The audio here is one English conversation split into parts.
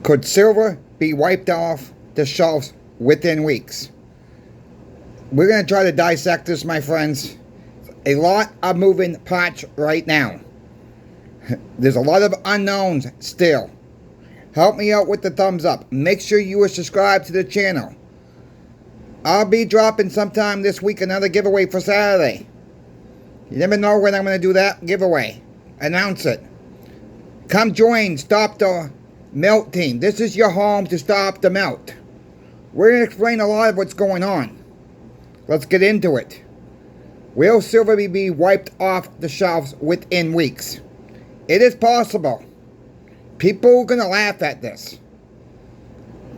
Could silver be wiped off the shelves within weeks? We're going to try to dissect this, my friends. A lot of moving parts right now. There's a lot of unknowns still. Help me out with the thumbs up. Make sure you are subscribed to the channel. I'll be dropping sometime this week another giveaway for Saturday. You never know when I'm going to do that giveaway. Announce it. Come join Stop the Melt team. This is your home to stop the melt. We're going to explain a lot of what's going on. Let's get into it. Will silver be wiped off the shelves within weeks? It is possible. People are going to laugh at this.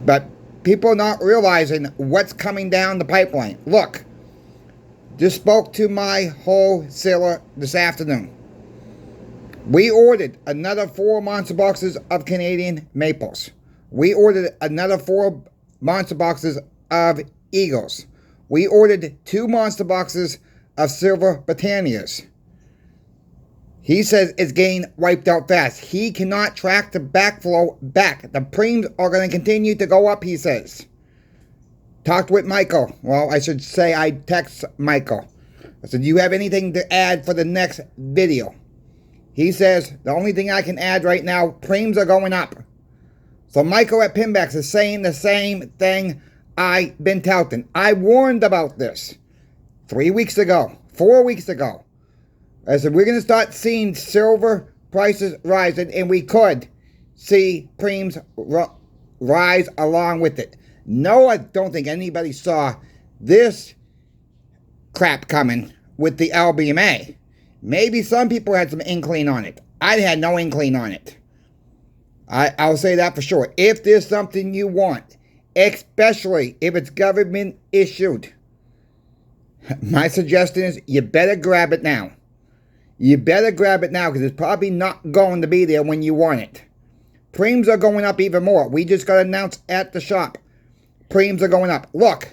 But people are not realizing what's coming down the pipeline. Look, just spoke to my wholesaler this afternoon. We ordered another 4 monster boxes of Canadian maples. We ordered another 4 monster boxes of Eagles. We ordered 2 monster boxes of Silver Britannias. He says it's getting wiped out fast. He cannot track the backflow back. The premiums are going to continue to go up, he says. Talked with Michael. Well, I should say I text Michael. I said, do you have anything to add for the next video? He says, the only thing I can add right now, premiums are going up. So Michael at Pinbacks is saying the same thing I've been touting. I warned about this 3 weeks ago, 4 weeks ago. I said, we're going to start seeing silver prices rising, and we could see premiums rise along with it. No, I don't think anybody saw this crap coming with the LBMA. Maybe some people had some inkling on it. I had no inkling on it. I'll say that for sure. If there's something you want, especially if it's government issued, my suggestion is you better grab it now. You better grab it now because it's probably not going to be there when you want it. Premiums are going up even more. We just got announced at the shop. Premiums are going up. Look,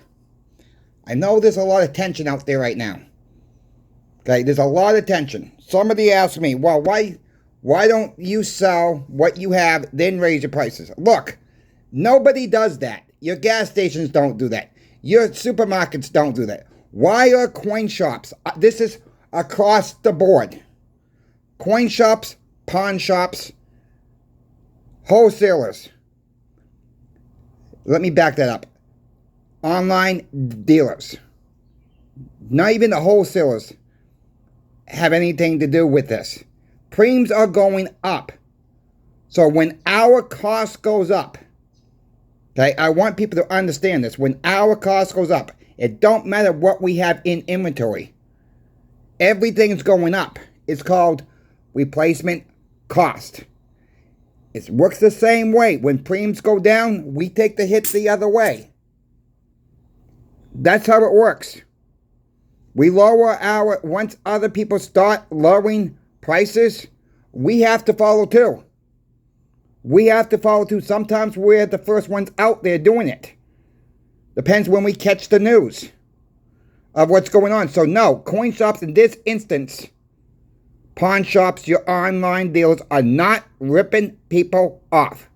I know there's a lot of tension out there right now. Okay, there's a lot of tension. Somebody asked me, well, why don't you sell what you have, then raise your prices? Look, nobody does that. Your gas stations don't do that. Your supermarkets don't do that. Why are coin shops? This is across the board. Coin shops, pawn shops, wholesalers. Let me back that up. Online dealers. Not even the wholesalers have anything to do with this. Premiums are going up. So when our cost goes up, okay, I want people to understand this. When our cost goes up, it don't matter what we have in inventory. Everything's going up. It's called replacement cost. It works the same way. When premiums go down, we take the hit the other way. That's how it works. We lower once other people start lowering prices, we have to follow too. We have to follow too. Sometimes we're the first ones out there doing it. Depends when we catch the news of what's going on. So no, coin shops in this instance, pawn shops, your online dealers are not ripping people off.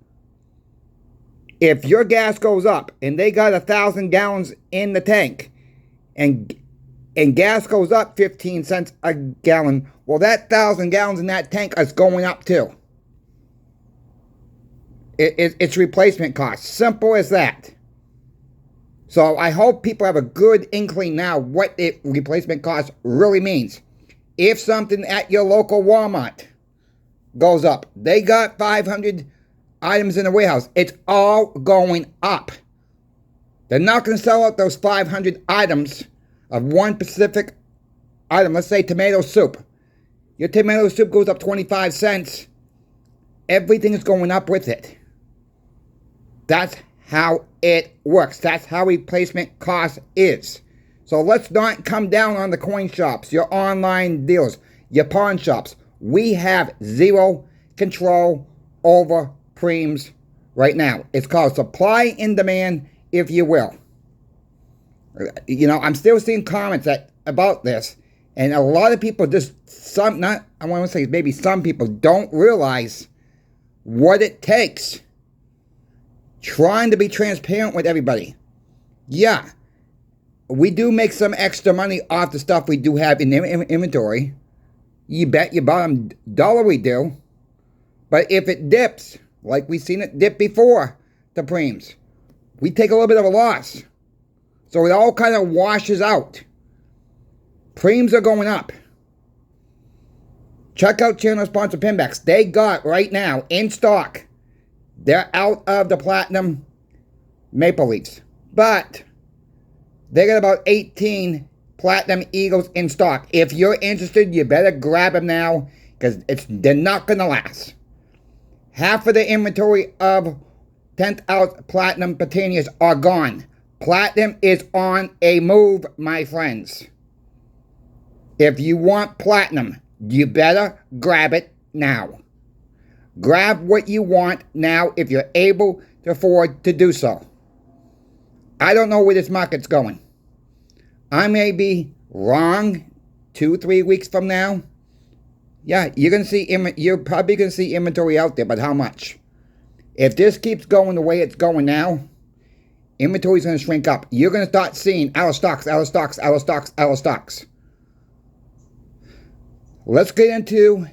If your gas goes up and they got 1,000 gallons in the tank and gas goes up 15 cents a gallon, well, that 1,000 gallons in that tank is going up too. It's replacement cost. Simple as that. So I hope people have a good inkling now what replacement cost really means. If something at your local Walmart goes up, they got 500 items in the warehouse, it's all going up. They're not going to sell out those 500 items of one specific item. Let's say tomato soup. Your tomato soup goes up 25 cents. Everything is going up with it. That's how it works. That's how replacement cost is. So let's not come down on the coin shops, your online dealers, your pawn shops. We have zero control over premiums right now. It's called supply and demand, if you will. You know, I'm still seeing comments about this, and a lot of people I want to say maybe some people don't realize what it takes trying to be transparent with everybody. Yeah, we do make some extra money off the stuff we do have in inventory. You bet your bottom dollar we do. But if it dips, like we've seen it dip before, the preems, we take a little bit of a loss. So it all kind of washes out. Preems are going up. Check out channel sponsor Pinbacks. They got right now in stock. They're out of the platinum Maple Leafs. But they got about 18 platinum Eagles in stock. If you're interested, you better grab them now because they're not going to last. Half of the inventory of 10th ounce platinum Patinias are gone. Platinum is on a move, my friends. If you want platinum, you better grab it now. Grab what you want now if you're able to afford to do so. I don't know where this market's going. I may be wrong 2-3 weeks from now. Yeah, you're probably going to see inventory out there, but how much? If this keeps going the way it's going now, inventory's going to shrink up. You're going to start seeing out of stocks. Let's get into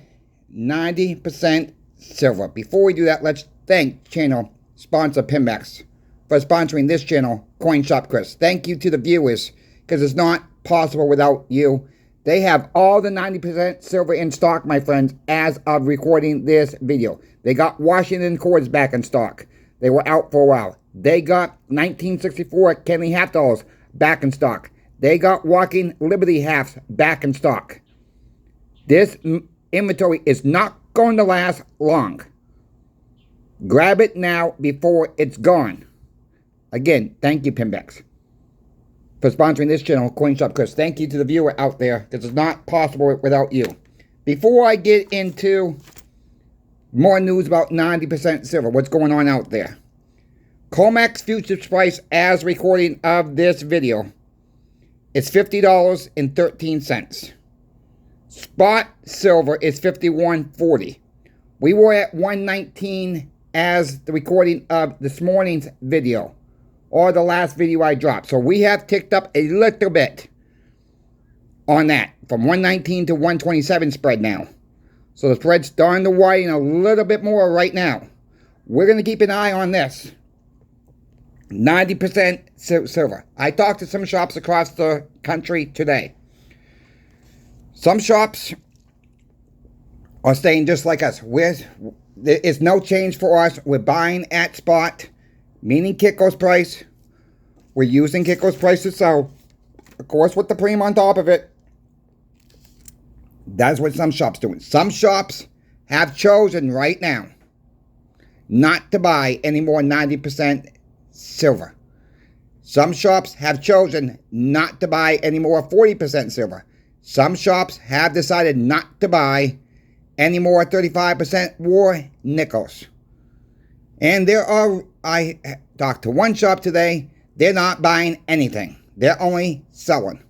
90% silver. Before we do that, let's thank channel sponsor Pinbacks for sponsoring this channel, Coin Shop Chris. Thank you to the viewers, because it's not possible without you. They have all the 90% silver in stock, my friends, as of recording this video. They got Washington Cords back in stock. They were out for a while. They got 1964 Kenley half dollars back in stock. They got Walking Liberty halves back in stock. This inventory is not going to last long. Grab it now before it's gone. Again, thank you, Pinbacks, for sponsoring this channel, Coin Shop Chris. Thank you to the viewer out there, because it's not possible without you. Before I get into more news about 90% silver, what's going on out there. COMEX futures price as recording of this video is $50.13. Spot silver is $51.40. We were at $119 as the recording of this morning's video, or the last video I dropped. So we have ticked up a little bit on that, from 119 to 127 spread now. So the spread's starting to widen a little bit more right now. We're going to keep an eye on this. 90% silver. I talked to some shops across the country today. Some shops are staying just like us. There is no change for us. We're buying at spot, meaning Kitco's price. We're using Kitco's price to sell, of course, with the preem on top of it. That's what some shops doing. Some shops have chosen right now not to buy any more 90% silver. Some shops have chosen not to buy any more 40% silver. Some shops have decided not to buy any more 35% war nickels. And I talked to one shop today, they're not buying anything. They're only selling.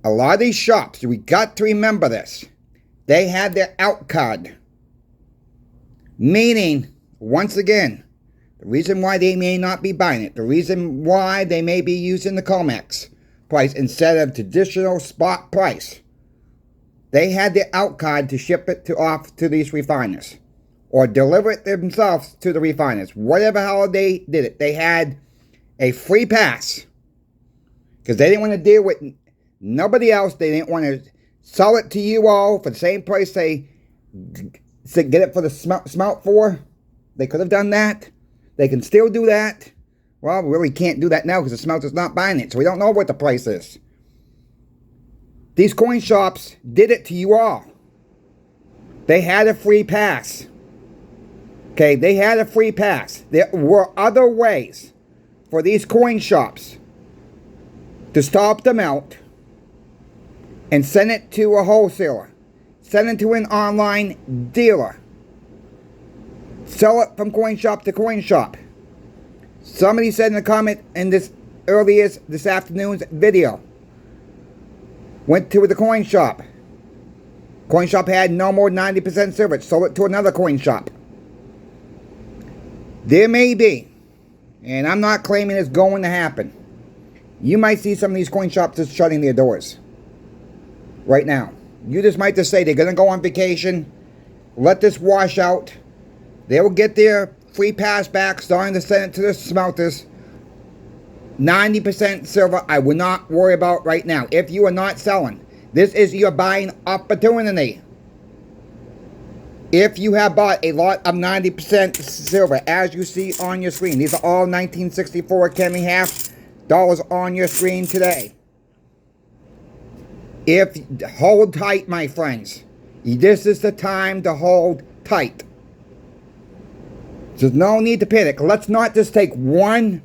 A lot of these shops, we got to remember this, they had their out card. Meaning, once again, the reason why they may not be buying it, the reason why they may be using the COMEX price instead of traditional spot price, they had their out card to ship it off to these refiners, or deliver it themselves to the refiners. Whatever how they did it, they had a free pass, because they didn't want to deal with nobody else. They didn't want to sell it to you all for the same price they get it for the smelt for. They could have done that. They can still do that. Well, we really can't do that now because the smelter's not buying it, so we don't know what the price is. These coin shops did it to you all. They had a free pass. Okay, they had a free pass. There were other ways for these coin shops to stop the melt and send it to a wholesaler, send it to an online dealer, sell it from coin shop to coin shop. Somebody said in the comment in this afternoon's video, went to the coin shop. Coin shop had no more 90% silver. Sold it to another coin shop. There may be, and I'm not claiming it's going to happen. You might see some of these coin shops just shutting their doors right now. You just might just say they're going to go on vacation, let this wash out. They will get their free pass back, starting to send it to the smelters. 90% silver, I would not worry about right now. If you are not selling, this is your buying opportunity. If you have bought a lot of 90% silver, as you see on your screen, these are all 1964 Kenley half dollars on your screen today. Hold tight, my friends. This is the time to hold tight. There's no need to panic. Let's not just take 1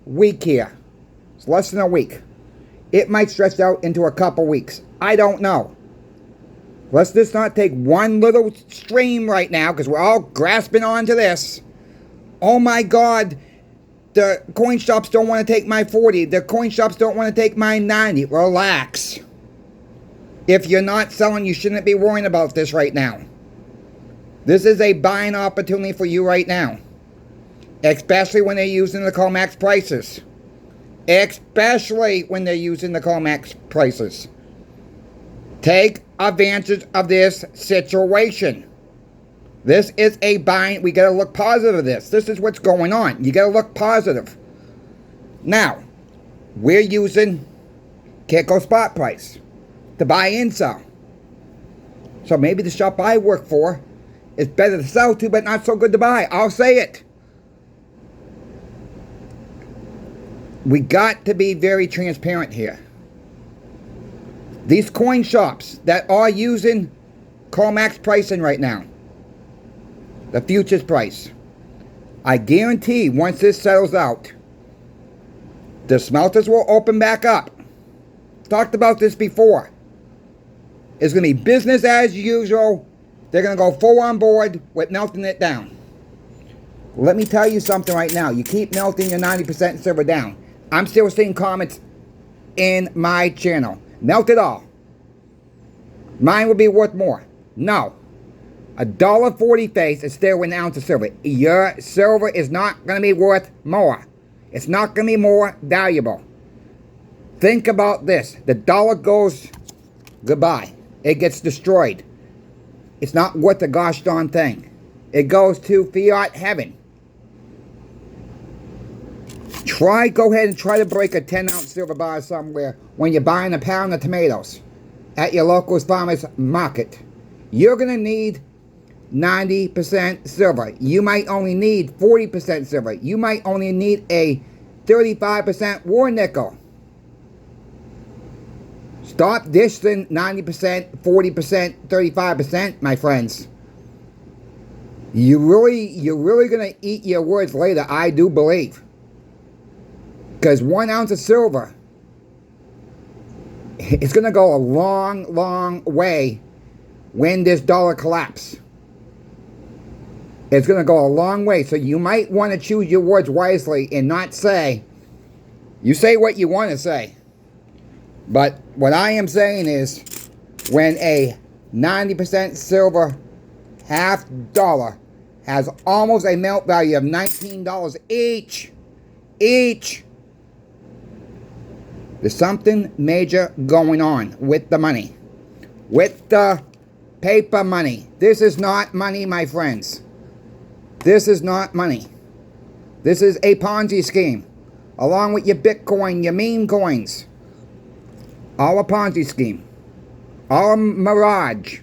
week here. It's less than a week. It might stretch out into a couple weeks. I don't know. Let's just not take one little stream right now, because we're all grasping onto this. Oh my God, the coin shops don't want to take my 40. The coin shops don't want to take my 90. Relax. If you're not selling, you shouldn't be worrying about this right now. This is a buying opportunity for you right now. Especially when they're using the COMEX prices. Especially when they're using the COMEX prices. Take advantage of this situation. This is a buying. We got to look positive of this. This is what's going on. You got to look positive. Now, we're using Kitco spot price to buy and sell. So maybe the shop I work for is better to sell to, but not so good to buy. I'll say it. We got to be very transparent here. These coin shops that are using COMEX pricing right now, the futures price, I guarantee once this settles out, the smelters will open back up. Talked about this before. It's going to be business as usual. They're going to go full on board with melting it down. Let me tell you something right now. You keep melting your 90% silver down. I'm still seeing comments in my channel. Melt it all. Mine will be worth more. No. $1.40 face is still an ounce of silver. Your silver is not going to be worth more. It's not going to be more valuable. Think about this. The dollar goes goodbye. It gets destroyed. It's not worth a gosh darn thing. It goes to fiat heaven. Go ahead and try to break a 10-ounce silver bar somewhere when you're buying a pound of tomatoes at your local farmer's market. You're going to need 90% silver. You might only need 40% silver. You might only need a 35% war nickel. Stop dishing 90%, 40%, 35%, my friends. You're really going to eat your words later, I do believe. Because 1 ounce of silver, it's going to go a long, long way when this dollar collapses. It's going to go a long way. So you might want to choose your words wisely and not say, you say what you want to say. But what I am saying is, when a 90% silver half dollar has almost a melt value of $19 each, there's something major going on with the money. With the paper money. This is not money, my friends. This is not money. This is a Ponzi scheme. Along with your Bitcoin, your meme coins. All a Ponzi scheme. All a mirage.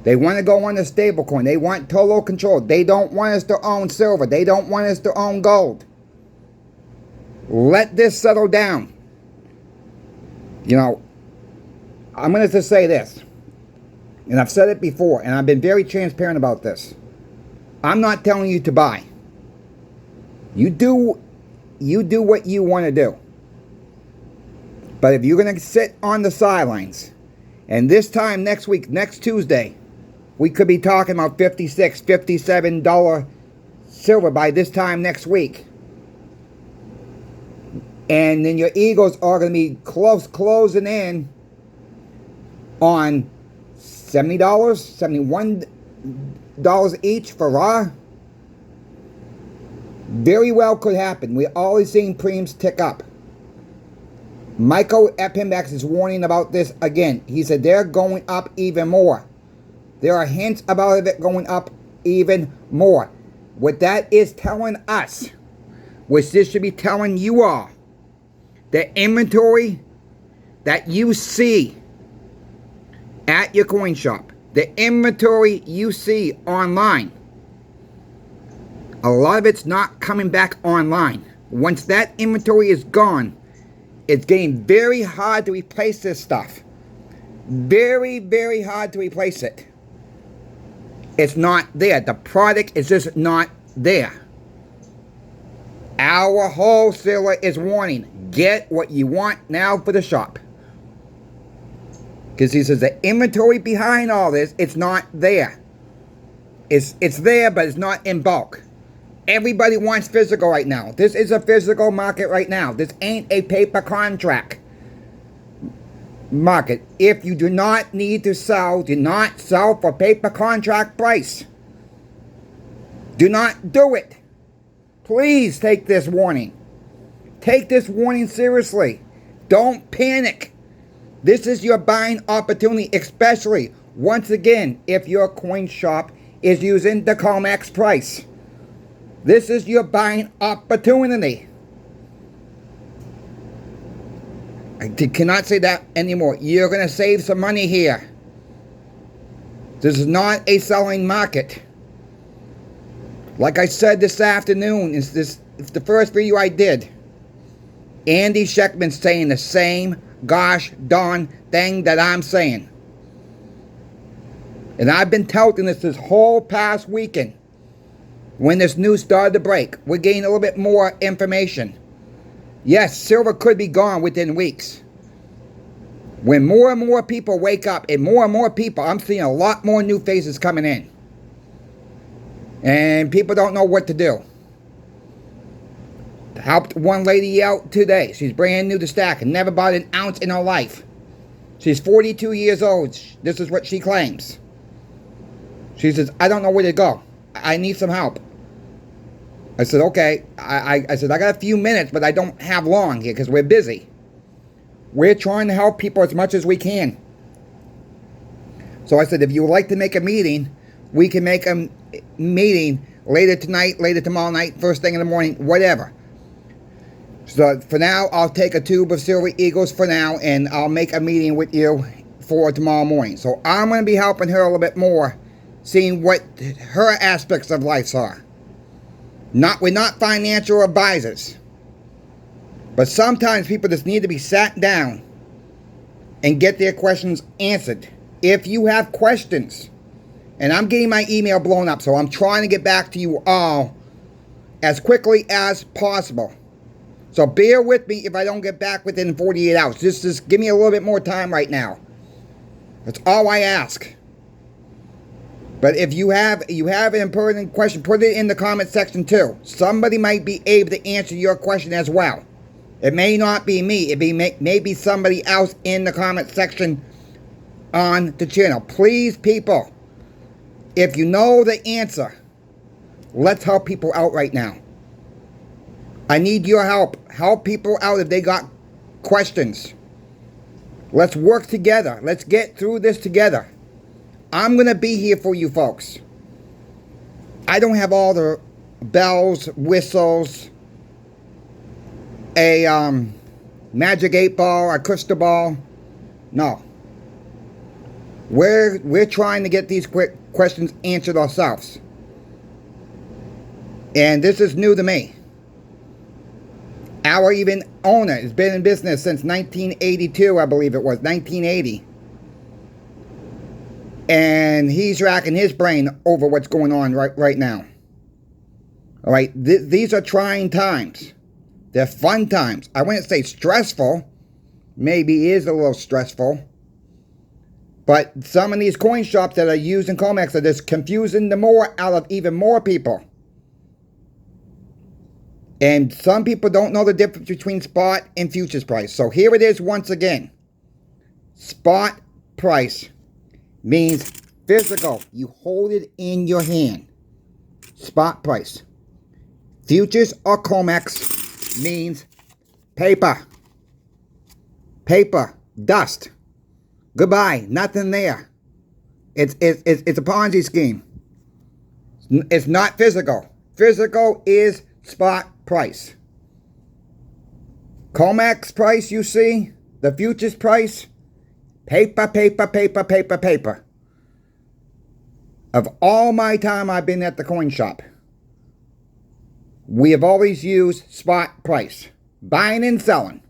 They want to go on the stablecoin. They want total control. They don't want us to own silver. They don't want us to own gold. Let this settle down. You know, I'm going to just say this. And I've said it before, and I've been very transparent about this. I'm not telling you to buy. You do what you want to do. But if you're going to sit on the sidelines, and this time next week, next Tuesday, we could be talking about $56, $57 silver by this time next week. And then your Eagles are going to be closing in on $70, $71 each for raw. Very well could happen. We're always seeing premiums tick up. Michael Epinbax is warning about this again. He said they're going up even more. There are hints about it going up even more. What that is telling us, which this should be telling you all, the inventory that you see at your coin shop, the inventory you see online, a lot of it's not coming back online. Once that inventory is gone, it's getting very hard to replace this stuff. Very, very hard to replace it. It's not there. The product is just not there. Our wholesaler is warning, get what you want now for the shop. Because he says the inventory behind all this, it's not there. It's there, but it's not in bulk. Everybody wants physical right now. This is a physical market right now. This ain't a paper contract market. If you do not need to sell, do not sell for paper contract price. Do not do it. Please take this warning. Take this warning seriously. Don't panic. This is your buying opportunity, especially, once again, if your coin shop is using the COMEX price. This is your buying opportunity. I cannot say that anymore. You're going to save some money here. This is not a selling market. Like I said this afternoon, it's the first video I did. Andy Schectman saying the same gosh darn thing that I'm saying. And I've been touting this whole past weekend. When this news started to break, we're getting a little bit more information. Yes, silver could be gone within weeks. When more and more people wake up, and more people, I'm seeing a lot more new faces coming in. And people don't know what to do. Helped one lady out today. She's brand new to stack and never bought an ounce in her life. She's 42 years old. This is what she claims. She says, I don't know where to go. I need some help. I said, okay. I said, I got a few minutes, but I don't have long here because we're busy. We're trying to help people as much as we can. So I said, if you would like to make a meeting, we can make a meeting later tonight, later tomorrow night, first thing in the morning, whatever. So for now, I'll take a tube of Silver Eagles for now, and I'll make a meeting with you for tomorrow morning. So I'm going to be helping her a little bit more, seeing what her aspects of life are. We're not financial advisors. But sometimes people just need to be sat down and get their questions answered. If you have questions, and I'm getting my email blown up, so I'm trying to get back to you all as quickly as possible. So bear with me if I don't get back within 48 hours. Just give me a little bit more time right now. That's all I ask. But if you have an important question, put it in the comment section too. Somebody might be able to answer your question as well. It may not be me. It may be somebody else in the comment section on the channel. Please, people, if you know the answer, let's help people out right now. I need your help. Help people out if they got questions. Let's work together. Let's get through this together. I'm going to be here for you folks. I don't have all the bells, whistles, a magic 8-ball, a crystal ball. No. We're trying to get these quick questions answered ourselves. And this is new to me. Our even owner has been in business since 1982, I believe it was, 1980. And he's racking his brain over what's going on right now. All right, these are trying times. They're fun times. I wouldn't say stressful. Maybe it is a little stressful. But some of these coin shops that are using COMEX are just confusing the more out of even more people. And some people don't know the difference between spot and futures price. So here it is once again. Spot price means physical. You hold it in your hand. Spot price. Futures or COMEX means paper. Paper. Dust. Goodbye. Nothing there. It's a Ponzi scheme. It's not physical. Physical is spot price. COMEX price, you see? The futures price? Paper, paper, paper, paper, paper. Of all my time I've been at the coin shop, we have always used spot price. Buying and selling.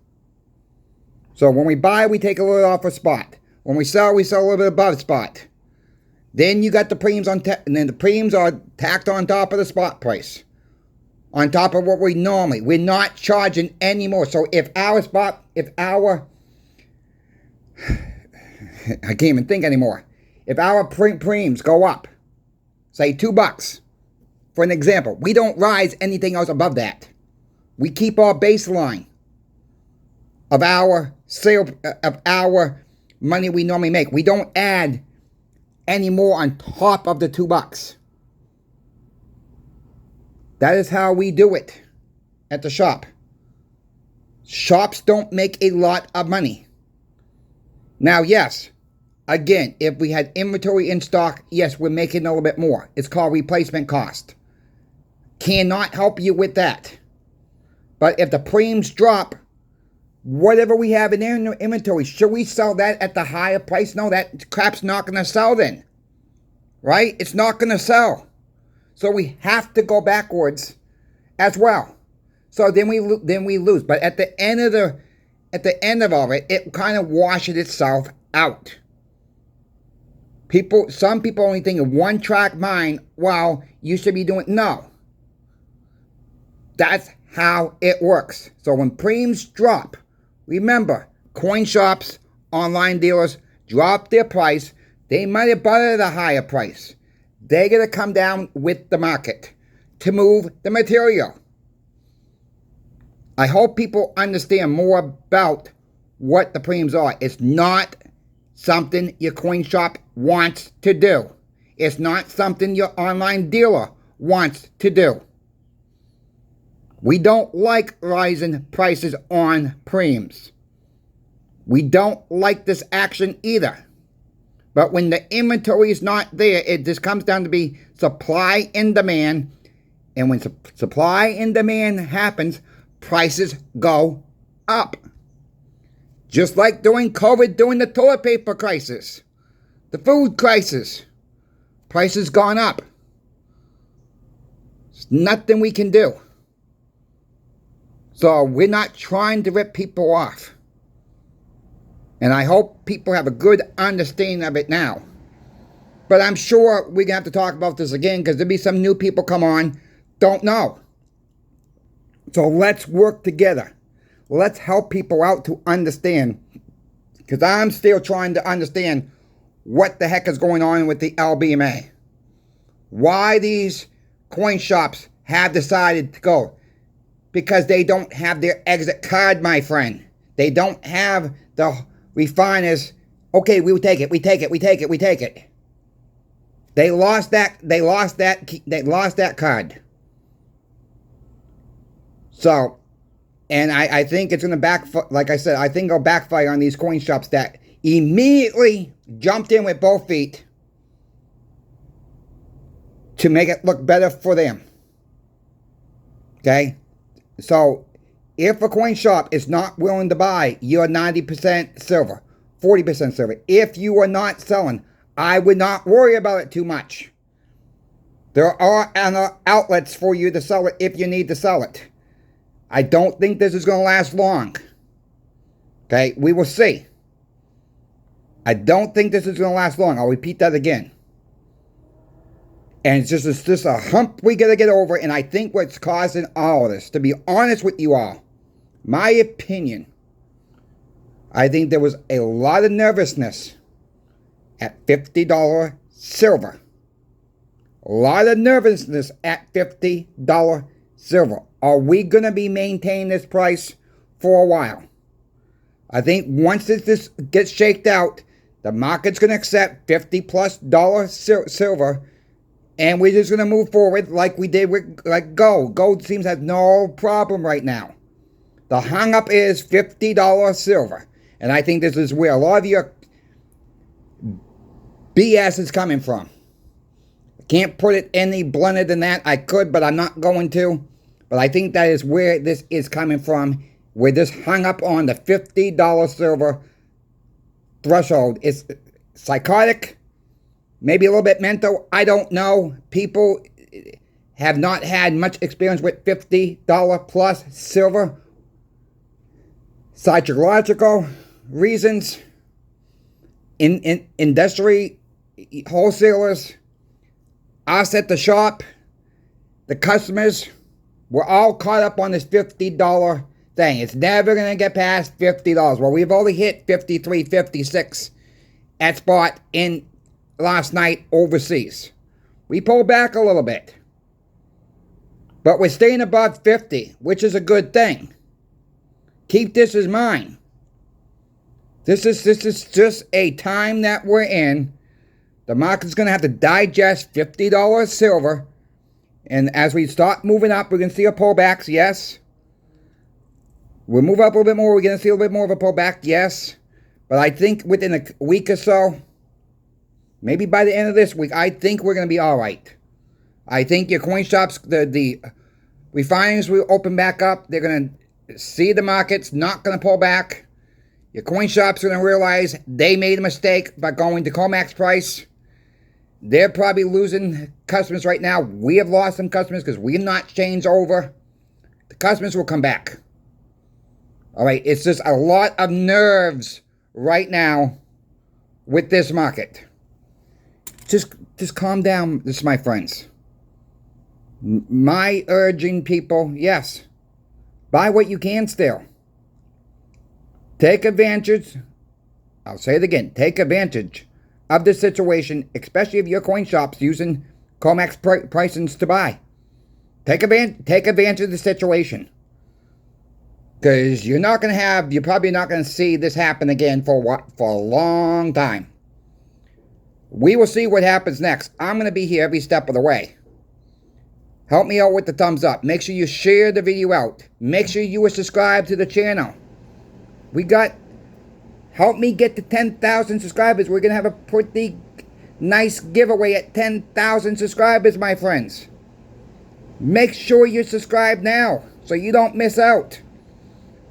So when we buy, we take a little off a spot. When we sell a little bit above spot. Then you got the premiums and then the premiums are tacked on top of the spot price. On top of what we're not charging anymore. So if our I can't even think anymore. If our premiums go up, say $2, for an example, we don't rise anything else above that. We keep our baseline of our money we normally make. We don't add any more on top of the $2. That is how we do it at the shop. Shops don't make a lot of money. Now, yes, again, if we had inventory in stock, yes, we're making a little bit more. It's called replacement cost. Cannot help you with that. But if the premiums drop, whatever we have in inventory, should we sell that at the higher price? No, that crap's not going to sell then. Right? It's not going to sell. So we have to go backwards as well. So then we lose. But at the end of all of it, it kind of washes itself out. Some people only think of one-track mind. Well, you should be doing... No. That's how it works. So when premiums drop, remember, coin shops, online dealers drop their price. They might have bought it at a higher price. They're going to come down with the market to move the material. I hope people understand more about what the premiums are. It's not something your coin shop wants to do. It's not something your online dealer wants to do. We don't like rising prices on premiums. We don't like this action either. But when the inventory is not there, it just comes down to be supply and demand. And when supply and demand happens, prices go up. Just like during COVID, during the toilet paper crisis, the food crisis, prices gone up. There's nothing we can do. So we're not trying to rip people off. And I hope people have a good understanding of it now. But I'm sure we're going to have to talk about this again because there'll be some new people come on, don't know. So let's work together. Let's help people out to understand. Because I'm still trying to understand what the heck is going on with the LBMA. Why these coin shops have decided to go. Because they don't have their exit card, my friend. They don't have the refiners. Okay, we will take it. We take it. We take it. We take it. They lost that. They lost that card. So, and I think it's going to like I said, I think it'll backfire on these coin shops that immediately jumped in with both feet to make it look better for them. Okay? So, if a coin shop is not willing to buy, you're 90% silver, 40% silver. If you are not selling, I would not worry about it too much. There are outlets for you to sell it if you need to sell it. I don't think this is going to last long. Okay, we will see. I don't think this is going to last long. I'll repeat that again. And it's just a hump we got to get over. And I think what's causing all of this, to be honest with you all, my opinion, I think there was a lot of nervousness at $50 silver. A lot of nervousness at $50 silver. Are we going to be maintaining this price for a while? I think once this gets shaked out, the market's going to accept $50+ silver And we're just going to move forward like we did with like gold. Gold seems to have no problem right now. The hang up is $50 silver. And I think this is where a lot of your BS is coming from. I can't put it any blunter than that. I could, but I'm not going to. But I think that is where this is coming from. Where this hung up on the $50 silver threshold. It's psychotic. Maybe a little bit mental. I don't know. People have not had much experience with $50 plus silver. Psychological reasons. In industry wholesalers, us at the shop, the customers, we're all caught up on this $50 thing. It's never going to get past $50. Well, we've only hit 53, 56 at spot in last night overseas. We pulled back a little bit. But we're staying above 50, which is a good thing. Keep this in mind. This is just a time that we're in. The market's going to have to digest $50 silver. And as we start moving up, we're going to see a pullback, yes. We'll move up a little bit more. We're going to see a little bit more of a pullback, yes. But I think within a week or so, maybe by the end of this week, I think we're going to be all right. I think your coin shops, the refineries will open back up. They're going to see the market's not going to pull back. Your coin shops are going to realize they made a mistake by going to COMEX price. They're probably losing customers right now. We have lost some customers because we have not changed over. The customers will come back. All right, it's just a lot of nerves right now with this market. Just calm down, this my friends. My urging people, yes, buy what you can still. Take advantage, I'll say it again, take advantage of this situation, especially if your coin shop's using COMEX pricings to buy. Take advantage of the situation. Because you're probably not going to see this happen again for a long time. We will see what happens next. I'm going to be here every step of the way. Help me out with the thumbs up. Make sure you share the video out. Make sure you are subscribed to the channel. Help me get to 10,000 subscribers. We're going to have a pretty nice giveaway at 10,000 subscribers, my friends. Make sure you're subscribed now so you don't miss out.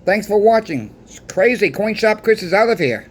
Thanks for watching. It's crazy. CoinShop Chris is out of here.